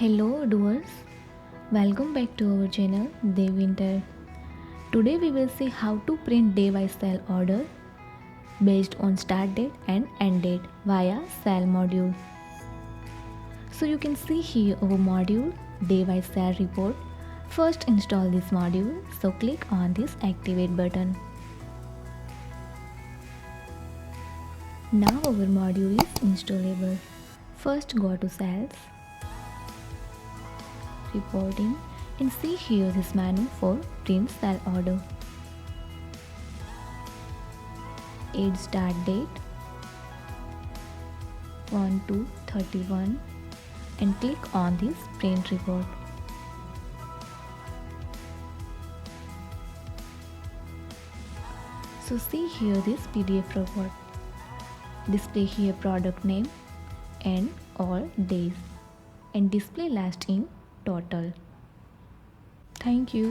Hello doers, welcome back to our channel Devintelle. Today we will see how to print day by sale order based on start date and end date via sale module. So you can see here our module day by sale report. First install this module, so click on this activate button. Now our module is installable. First go to sales, reporting, and see here this menu for print sale order. Add start date 1/2/31 and click on this print report. So see here this PDF report. Display here product name and all days and display last in total. Thank you.